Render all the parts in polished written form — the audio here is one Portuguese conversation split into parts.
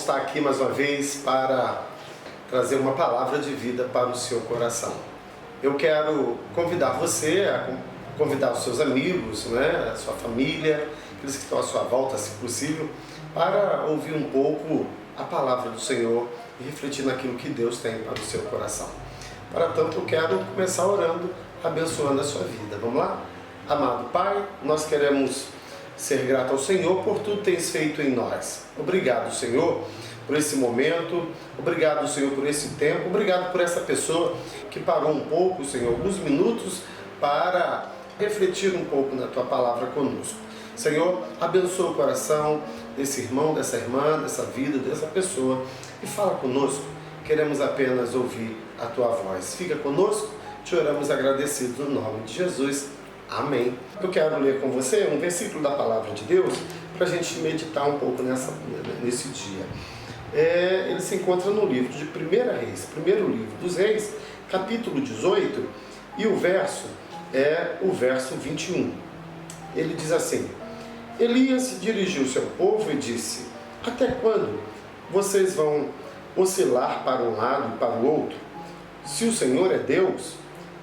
estar aqui mais uma vez para trazer uma palavra de vida para o seu coração. Eu quero convidar você a convidar os seus amigos, né, a sua família, aqueles que estão à sua volta, se possível, para ouvir um pouco a palavra do Senhor e refletir naquilo que Deus tem para o seu coração. Para tanto, eu quero começar orando, abençoando a sua vida. Vamos lá? Amado Pai, nós queremos ser grato ao Senhor por tudo que tens feito em nós. Obrigado, Senhor, por esse momento. Obrigado, Senhor, por esse tempo. Obrigado por essa pessoa que parou um pouco, Senhor, alguns minutos para refletir um pouco na Tua palavra conosco. Senhor, abençoa o coração desse irmão, dessa irmã, dessa vida, dessa pessoa e fala conosco. Queremos apenas ouvir a Tua voz. Fica conosco, te oramos agradecidos no nome de Jesus. Amém. Eu quero ler com você um versículo da palavra de Deus para a gente meditar um pouco nesse dia. Ele se encontra no livro de 1 Reis, primeiro livro dos Reis, capítulo 18, e o verso é o verso 21. Ele diz assim: Elias dirigiu o seu povo e disse: Até quando vocês vão oscilar para um lado e para o outro? Se o Senhor é Deus,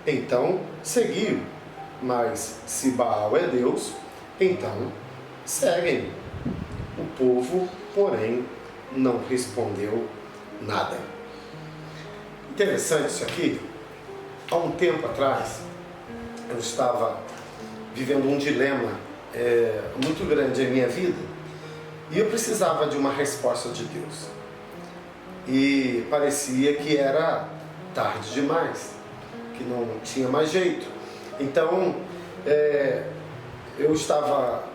então segui-o. Mas se Baal é Deus, então seguem. O povo, porém, não respondeu nada. Interessante isso aqui. Há um tempo atrás, eu estava vivendo um dilema muito grande em minha vida e eu precisava de uma resposta de Deus. E parecia que era tarde demais, que não tinha mais jeito. Então, eu estava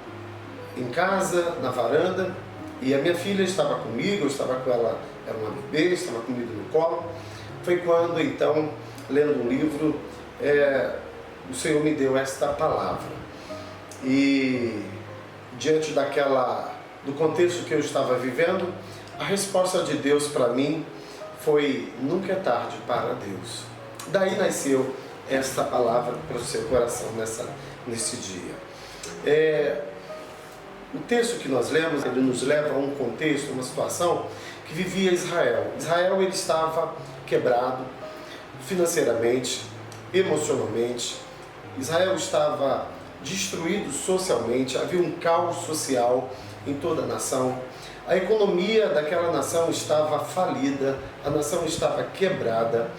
em casa, na varanda, e a minha filha estava comigo, eu estava com ela, era uma bebê, estava comigo no colo. Foi quando, então, lendo um livro, o Senhor me deu esta palavra. E, diante do contexto que eu estava vivendo, a resposta de Deus para mim foi: nunca é tarde para Deus. Daí nasceu esta palavra para o seu coração nesse dia. O texto que nós lemos, ele nos leva a um contexto, uma situação que vivia Israel. Israel, ele estava quebrado financeiramente, emocionalmente. Israel estava destruído socialmente, havia um caos social em toda a nação. A economia daquela nação estava falida, a nação estava quebrada.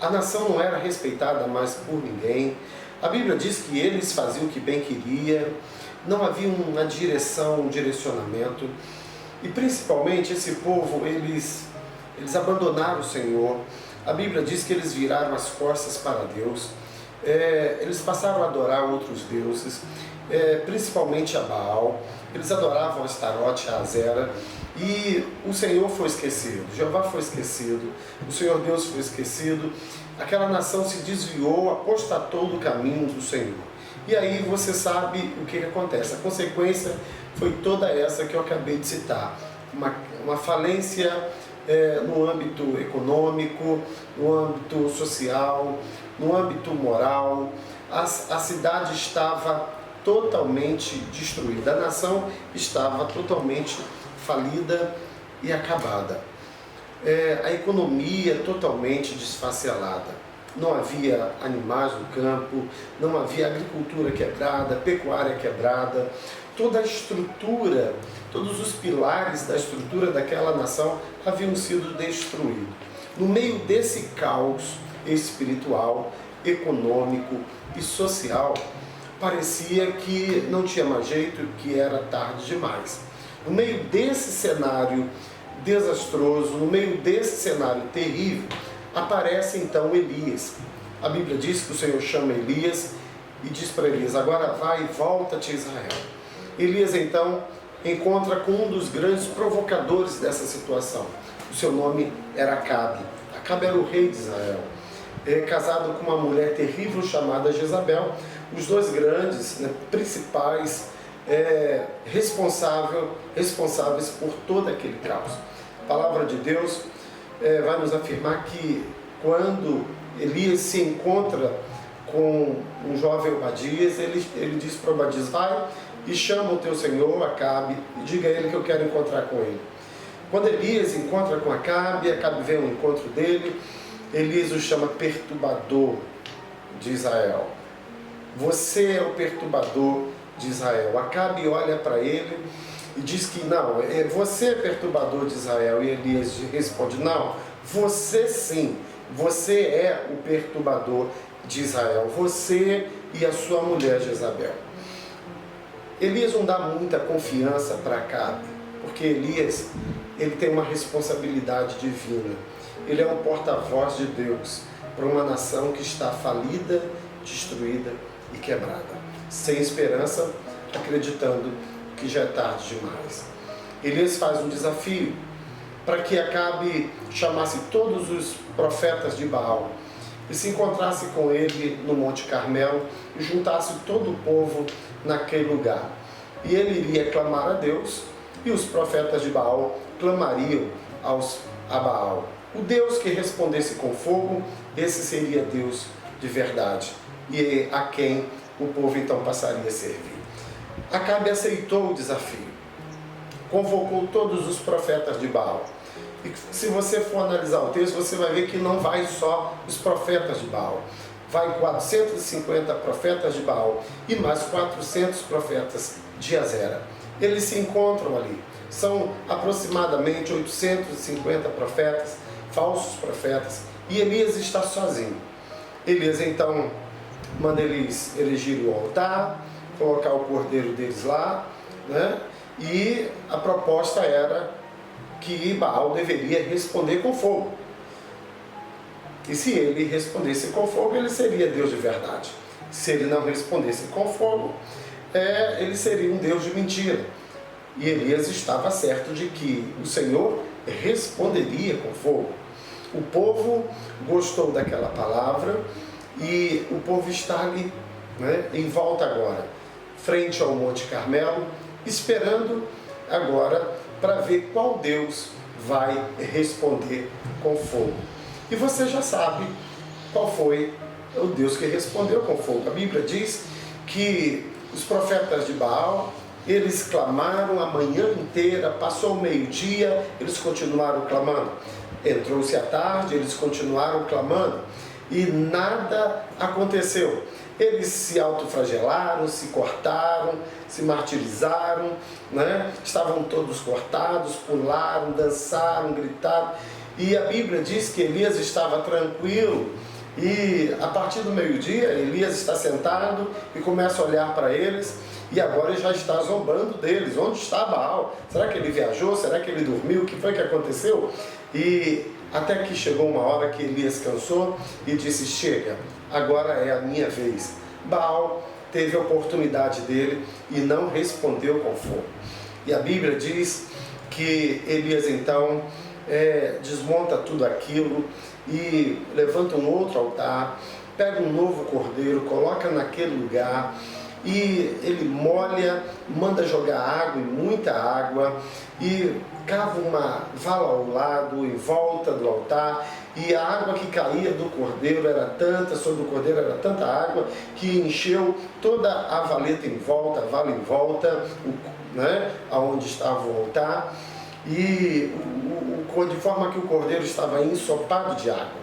A nação não era respeitada mais por ninguém. A Bíblia diz que eles faziam o que bem queria, não havia uma direção, um direcionamento. E principalmente esse povo, eles abandonaram o Senhor. A Bíblia diz que eles viraram as costas para Deus. Eles passaram a adorar outros deuses, principalmente a Baal. Eles adoravam a Astarote, a Azera. E o Senhor foi esquecido, Jeová foi esquecido, o Senhor Deus foi esquecido. Aquela nação se desviou, apostatou do caminho do Senhor. E aí você sabe o que acontece. A consequência foi toda essa que eu acabei de citar. Uma falência no âmbito econômico, no âmbito social, no âmbito moral. A cidade estava totalmente destruída, a nação estava totalmente falida e acabada. A economia totalmente desfacelada. Não havia animais no campo, não havia agricultura quebrada, pecuária quebrada. Toda a estrutura, todos os pilares da estrutura daquela nação haviam sido destruídos. No meio desse caos espiritual, econômico e social, parecia que não tinha mais jeito, que era tarde demais. No meio desse cenário desastroso, no meio desse cenário terrível, aparece então Elias. A Bíblia diz que o Senhor chama Elias e diz para Elias: agora vai e volta-te a Israel. Elias então encontra com um dos grandes provocadores dessa situação. O seu nome era Acabe. Acabe era o rei de Israel, casado com uma mulher terrível chamada Jezabel. Os dois grandes, principais, responsáveis por todo aquele caos. A palavra de Deus vai nos afirmar que quando Elias se encontra com um jovem Obadias, ele diz para Obadias: vai e chama o teu senhor Acabe e diga a ele que eu quero encontrar com ele. Quando Elias encontra com Acabe vem ao encontro dele, Elias o chama perturbador de Israel. Você é o perturbador de Israel. Acabe olha para ele e diz que não, você é perturbador de Israel. E Elias responde, não, você sim, você é o perturbador de Israel. Você e a sua mulher Jezabel. Elias não dá muita confiança para Acabe, porque Elias ele tem uma responsabilidade divina. Ele é um porta-voz de Deus para uma nação que está falida, destruída e quebrada, sem esperança, acreditando que já é tarde demais. Elias faz um desafio para que Acabe chamasse todos os profetas de Baal e se encontrasse com ele no Monte Carmelo e juntasse todo o povo naquele lugar. E ele iria clamar a Deus e os profetas de Baal clamariam a Baal. O Deus que respondesse com fogo, esse seria Deus de verdade e a quem o povo então passaria a servir. Acabe aceitou o desafio, convocou todos os profetas de Baal. E se você for analisar o texto, você vai ver que não vai só os profetas de Baal. Vai 450 profetas de Baal e mais 400 profetas de Azera. Eles se encontram ali. São aproximadamente 850 profetas, falsos profetas, e Elias está sozinho. Elias então manda eles erigir o altar, colocar o cordeiro deles lá, né? E a proposta era que Baal deveria responder com fogo. E se ele respondesse com fogo, ele seria Deus de verdade. Se ele não respondesse com fogo, ele seria um Deus de mentira. E Elias estava certo de que o Senhor responderia com fogo. O povo gostou daquela palavra e o povo está ali, né, em volta agora, frente ao Monte Carmelo, esperando agora para ver qual Deus vai responder com fogo. E você já sabe qual foi o Deus que respondeu com fogo. A Bíblia diz que os profetas de Baal, eles clamaram a manhã inteira, passou o meio-dia, eles continuaram clamando. Entrou-se a tarde, eles continuaram clamando e nada aconteceu. Eles se autoflagelaram, se cortaram, se martirizaram, né? Estavam todos cortados, pularam, dançaram, gritaram. E a Bíblia diz que Elias estava tranquilo e a partir do meio-dia Elias está sentado e começa a olhar para eles e agora ele já está zombando deles. Onde está Baal? Será que ele viajou? Será que ele dormiu? O que foi que aconteceu? E até que chegou uma hora que Elias cansou e disse, chega, agora é a minha vez. Baal teve a oportunidade dele e não respondeu com fogo. E a Bíblia diz que Elias então desmonta tudo aquilo e levanta um outro altar, pega um novo cordeiro, coloca naquele lugar e ele molha, manda jogar água e muita água e cava uma vala ao lado, em volta do altar, e a água que caía do cordeiro era tanta, sobre o cordeiro era tanta água que encheu toda a valeta em volta, a vala em volta, né, aonde estava o altar, e de forma que o cordeiro estava ensopado de água.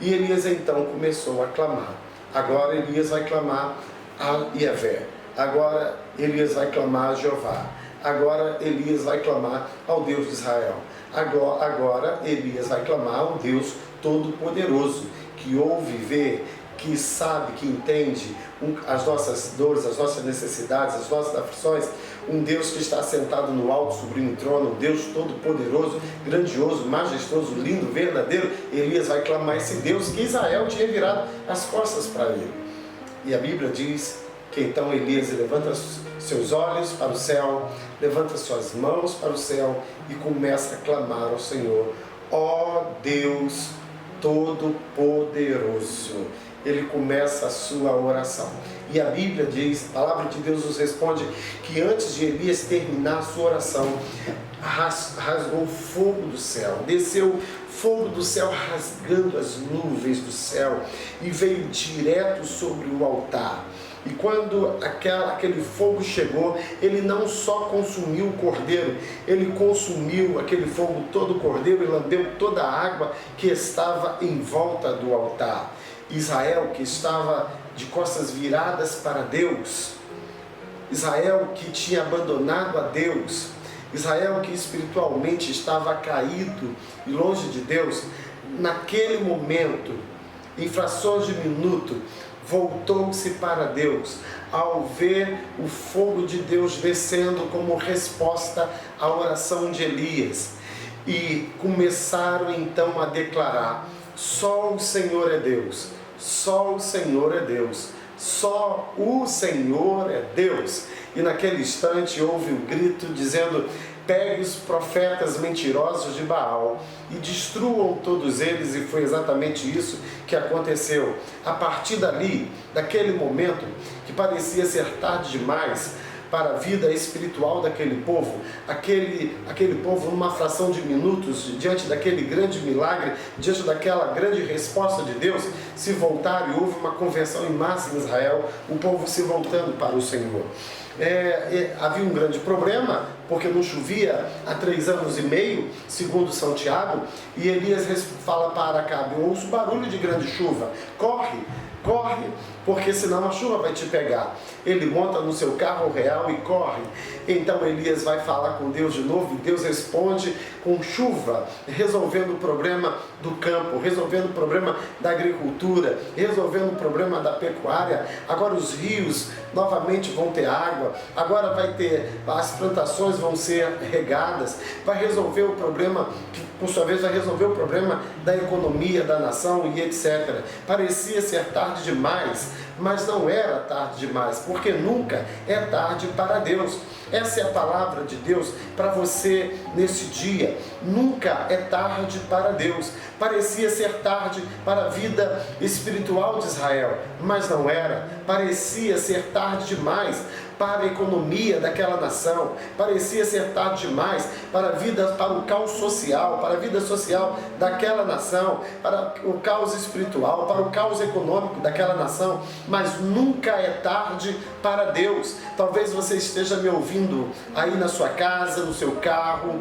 E Elias então começou a clamar. Agora Elias vai clamar a Yahvé. Agora Elias vai clamar a Jeová. Agora Elias vai clamar ao Deus de Israel. Agora Elias vai clamar ao Deus Todo-Poderoso, que ouve, vê, que sabe, que entende as nossas dores, as nossas necessidades, as nossas aflições. Um Deus que está sentado no alto, sublime trono, um Deus todo-poderoso, grandioso, majestoso, lindo, verdadeiro. Elias vai clamar esse Deus que Israel tinha virado as costas para ele. E a Bíblia diz que então Elias levanta seus olhos para o céu, levanta suas mãos para o céu e começa a clamar ao Senhor. Ó Deus Todo-Poderoso. Ele começa a sua oração. E a Bíblia diz, a palavra de Deus nos responde que antes de Elias terminar a sua oração, rasgou fogo do céu, desceu fogo do céu rasgando as nuvens do céu e veio direto sobre o altar. E quando aquele fogo chegou, ele não só consumiu o cordeiro, ele consumiu aquele fogo todo o cordeiro e lambeu toda a água que estava em volta do altar. Israel, que estava de costas viradas para Deus, Israel que tinha abandonado a Deus, Israel que espiritualmente estava caído e longe de Deus, naquele momento, em frações de minuto, voltou-se para Deus, ao ver o fogo de Deus descendo como resposta à oração de Elias. E começaram então a declarar: só o Senhor é Deus, só o Senhor é Deus, só o Senhor é Deus. E naquele instante houve um grito dizendo: pegue os profetas mentirosos de Baal e destruam todos eles. E foi exatamente isso que aconteceu. A partir dali, daquele momento que parecia ser tarde demais para a vida espiritual daquele povo, aquele povo numa fração de minutos, diante daquele grande milagre, diante daquela grande resposta de Deus, se voltaram e houve uma conversão em massa em Israel, o povo se voltando para o Senhor. Havia um grande problema, porque não chovia há 3 anos e meio, segundo São Tiago, e Elias fala para Acabe: eu ouço barulho de grande chuva, corre, porque senão a chuva vai te pegar. Ele monta no seu carro real e corre. Então Elias vai falar com Deus de novo, e Deus responde com chuva, resolvendo o problema do campo, resolvendo o problema da agricultura, resolvendo o problema da pecuária. Agora os rios novamente vão ter água, agora as plantações vão ser regadas, vai resolver o problema, que por sua vez vai resolver o problema da economia da nação e etc. Parecia ser tarde demais, mas não era tarde demais, porque nunca é tarde para Deus. Essa é a palavra de Deus para você nesse dia. Nunca é tarde para Deus. Parecia ser tarde para a vida espiritual de Israel, mas não era. Parecia ser tarde demais para a economia daquela nação, parecia ser tarde demais para o caos social, para a vida social daquela nação, para o caos espiritual, para o caos econômico daquela nação, mas nunca é tarde para Deus. Talvez você esteja me ouvindo aí na sua casa, no seu carro,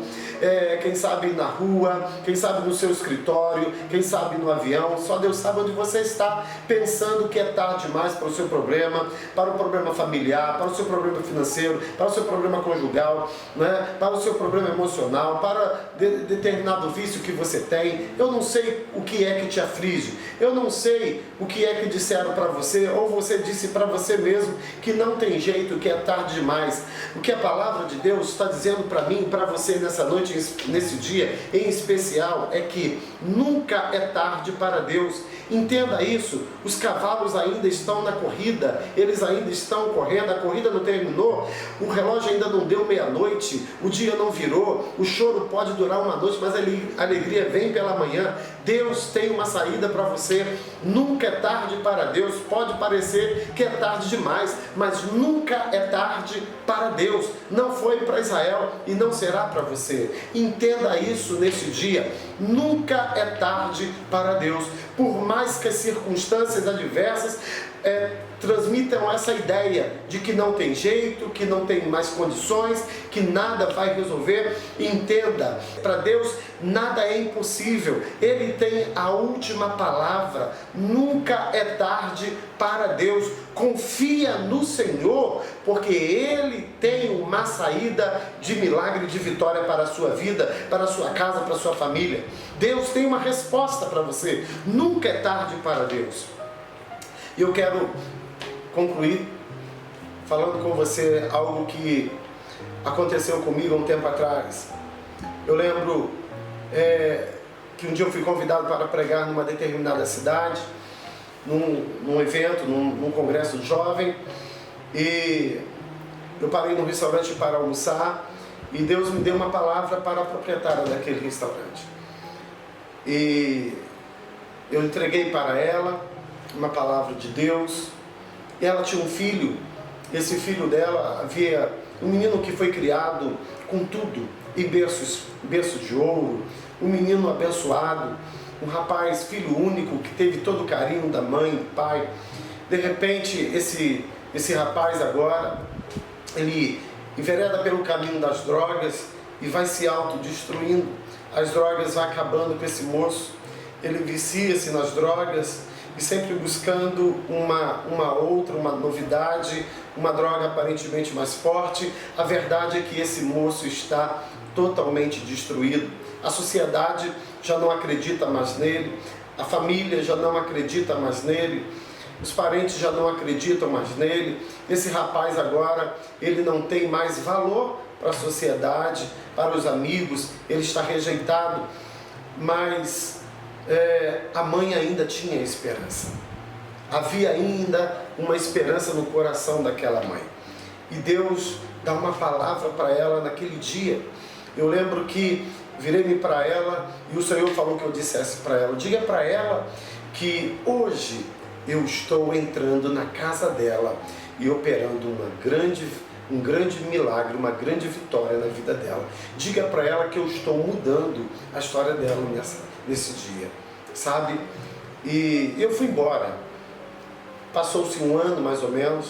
quem sabe na rua, quem sabe no seu escritório, quem sabe no avião. Só Deus sabe onde você está, pensando que é tarde demais para o seu problema, para o problema familiar, para o seu problema financeiro, para o seu problema conjugal, né? Para o seu problema emocional, para determinado vício que você tem. Eu não sei o que é que te aflige, eu não sei o que é que disseram para você, ou você disse para você mesmo que não tem jeito, que é tarde demais. O que a palavra de Deus está dizendo para mim e para você nessa noite, nesse dia em especial, é que nunca é tarde para Deus. Entenda isso. Os cavalos ainda estão na corrida, eles ainda estão correndo, a corrida não terminou, o relógio ainda não deu meia-noite, o dia não virou, o choro pode durar uma noite, mas a alegria vem pela manhã. Deus tem uma saída para você. Nunca é tarde para Deus. Pode parecer que é tarde demais, mas nunca é tarde para Deus. Não foi para Israel e não será para você. Entenda isso nesse dia. Nunca é tarde para Deus. Por mais que as circunstâncias adversas transmitam essa ideia de que não tem jeito, que não tem mais condições, que nada vai resolver, entenda, para Deus nada é impossível. Ele tem a última palavra. Nunca é tarde para Deus. Confia no Senhor, porque Ele tem uma saída de milagre, de vitória para a sua vida, para a sua casa, para a sua família. Deus tem uma resposta para você. Nunca é tarde para Deus. E eu quero concluir falando com você algo que aconteceu comigo há um tempo atrás. Eu lembro que um dia eu fui convidado para pregar numa determinada cidade, num evento, num congresso de jovem, e eu parei num restaurante para almoçar, e Deus me deu uma palavra para a proprietária daquele restaurante. E eu entreguei para ela uma palavra de Deus. E ela tinha um filho. Esse filho dela havia um menino que foi criado com tudo, em berços de ouro, um menino abençoado, um rapaz, filho único, que teve todo o carinho da mãe, do pai. De repente, esse Esse rapaz agora, ele envereda pelo caminho das drogas e vai se autodestruindo. As drogas vão acabando com esse moço. Ele vicia-se nas drogas e sempre buscando uma novidade, uma droga aparentemente mais forte. A verdade é que esse moço está totalmente destruído. A sociedade já não acredita mais nele, a família já não acredita mais nele, os parentes já não acreditam mais nele. Esse rapaz agora, ele não tem mais valor para a sociedade, para os amigos, ele está rejeitado, mas a mãe ainda tinha esperança. Havia ainda uma esperança no coração daquela mãe. E Deus dá uma palavra para ela naquele dia. Eu lembro que virei-me para ela e o Senhor falou que eu dissesse para ela: diga para ela que hoje eu estou entrando na casa dela e operando um grande milagre, uma grande vitória na vida dela. Diga para ela que eu estou mudando a história dela nesse dia, sabe? E eu fui embora. Passou-se um ano mais ou menos,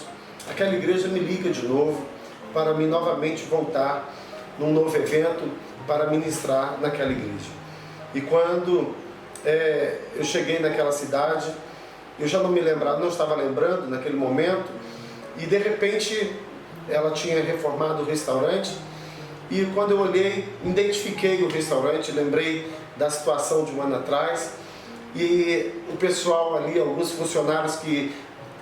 aquela igreja me liga de novo para me novamente voltar num novo evento para ministrar naquela igreja. E quando eu cheguei naquela cidade, eu já não estava lembrando naquele momento, e de repente ela tinha reformado o restaurante, e quando eu olhei, identifiquei o restaurante, lembrei da situação de um ano atrás, e o pessoal ali, alguns funcionários que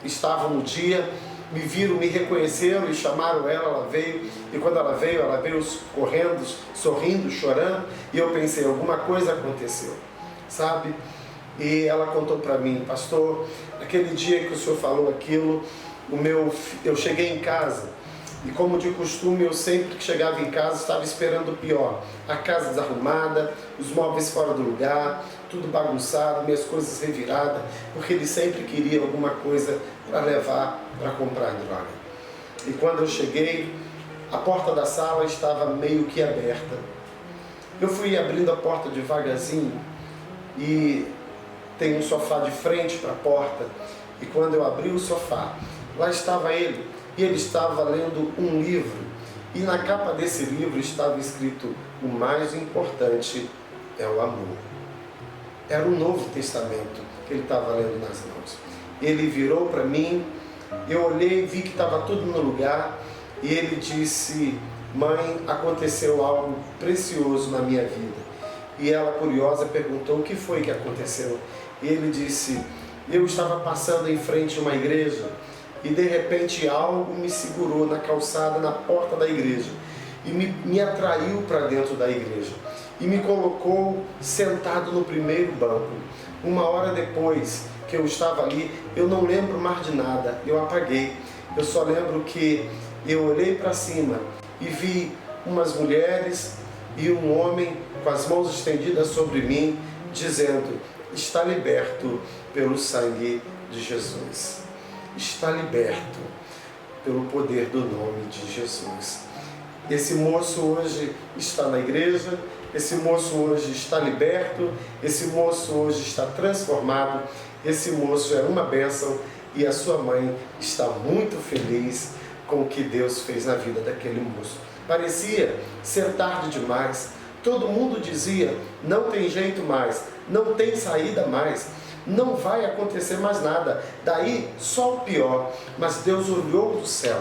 estavam no dia, me viram, me reconheceram e chamaram ela veio, e quando ela veio correndo, sorrindo, chorando, e eu pensei, alguma coisa aconteceu, sabe? E ela contou para mim: pastor, aquele dia que o senhor falou aquilo, eu cheguei em casa, e como de costume, eu sempre que chegava em casa estava esperando o pior. A casa desarrumada, os móveis fora do lugar, tudo bagunçado, minhas coisas reviradas, porque ele sempre queria alguma coisa para levar para comprar droga. E quando eu cheguei, a porta da sala estava meio que aberta. Eu fui abrindo a porta devagarzinho e tem um sofá de frente para a porta. E quando eu abri o sofá, lá estava ele. E ele estava lendo um livro, e na capa desse livro estava escrito: o mais importante é o amor. Era o Novo Testamento que ele estava lendo nas mãos. Ele virou para mim, eu olhei, vi que estava tudo no lugar, e ele disse: mãe, aconteceu algo precioso na minha vida. E ela, curiosa, perguntou: o que foi que aconteceu? E ele disse: eu estava passando em frente a uma igreja, e de repente algo me segurou na calçada, na porta da igreja, e me atraiu para dentro da igreja, e me colocou sentado no primeiro banco. Uma hora depois que eu estava ali, eu não lembro mais de nada, eu apaguei. Eu só lembro que eu olhei para cima e vi umas mulheres e um homem com as mãos estendidas sobre mim, dizendo: está liberto pelo sangue de Jesus. Está liberto pelo poder do nome de Jesus. Esse moço hoje está na igreja, esse moço hoje está liberto, esse moço hoje está transformado, esse moço é uma bênção, e a sua mãe está muito feliz com o que Deus fez na vida daquele moço. Parecia ser tarde demais, todo mundo dizia: não tem jeito mais, não tem saída mais, não vai acontecer mais nada, daí só o pior. Mas Deus olhou do céu,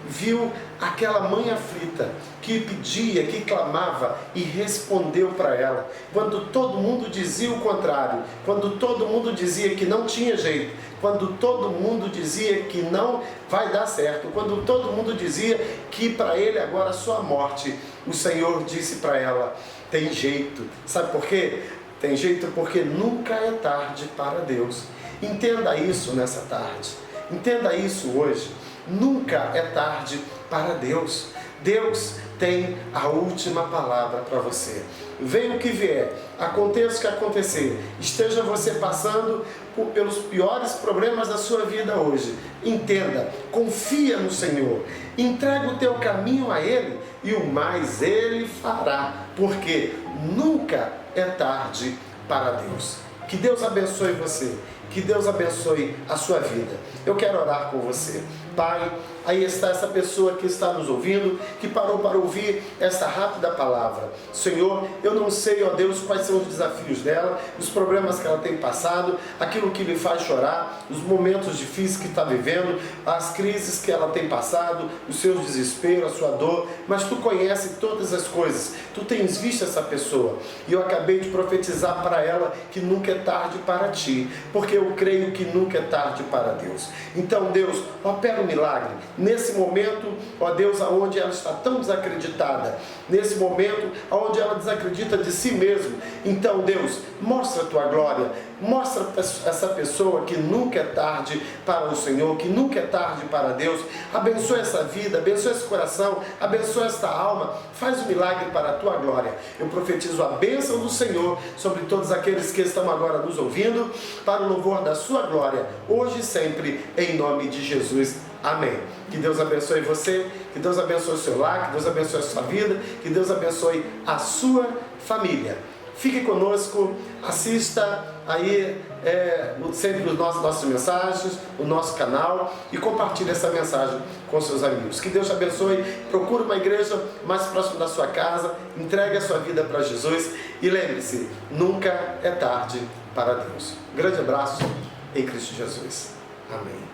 viu aquela mãe aflita, que pedia, que clamava, e respondeu para ela. Quando todo mundo dizia o contrário, quando todo mundo dizia que não tinha jeito, quando todo mundo dizia que não vai dar certo, quando todo mundo dizia que para ele agora só a morte, o Senhor disse para ela: tem jeito. Sabe por quê? Tem jeito porque nunca é tarde para Deus. Entenda isso nessa tarde. Entenda isso hoje. Nunca é tarde para Deus. Deus tem a última palavra para você. Venha o que vier, aconteça o que acontecer, esteja você passando pelos piores problemas da sua vida hoje, entenda, confia no Senhor, entrega o teu caminho a Ele, e o mais Ele fará, porque nunca é tarde para Deus. Que Deus abençoe você, que Deus abençoe a sua vida. Eu quero orar com você. Pai, aí está essa pessoa que está nos ouvindo, que parou para ouvir essa rápida palavra. Senhor, eu não sei, ó Deus, quais são os desafios dela, os problemas que ela tem passado, aquilo que lhe faz chorar, os momentos difíceis que está vivendo, as crises que ela tem passado, os seus desesperos, a sua dor, mas Tu conheces todas as coisas, Tu tens visto essa pessoa, e eu acabei de profetizar para ela que nunca é tarde para Ti, porque eu creio que nunca é tarde para Deus. Então, Deus, opera um milagre nesse momento, ó Deus, aonde ela está tão desacreditada, nesse momento aonde ela desacredita de si mesma. Então, Deus, mostra a Tua glória, mostra essa pessoa que nunca é tarde para o Senhor, que nunca é tarde para Deus. Abençoa essa vida, abençoa esse coração, abençoa esta alma, faz um milagre para a Tua glória. Eu profetizo a bênção do Senhor sobre todos aqueles que estão agora nos ouvindo, para o louvor da Sua glória, hoje e sempre, em nome de Jesus. Amém. Que Deus abençoe você, que Deus abençoe o seu lar, que Deus abençoe a sua vida, que Deus abençoe a sua família. Fique conosco, assista aí sempre os nossas mensagens, o nosso canal, e compartilhe essa mensagem com seus amigos. Que Deus te abençoe. Procure uma igreja mais próxima da sua casa, entregue a sua vida para Jesus e lembre-se, nunca é tarde para Deus. Um grande abraço em Cristo Jesus. Amém.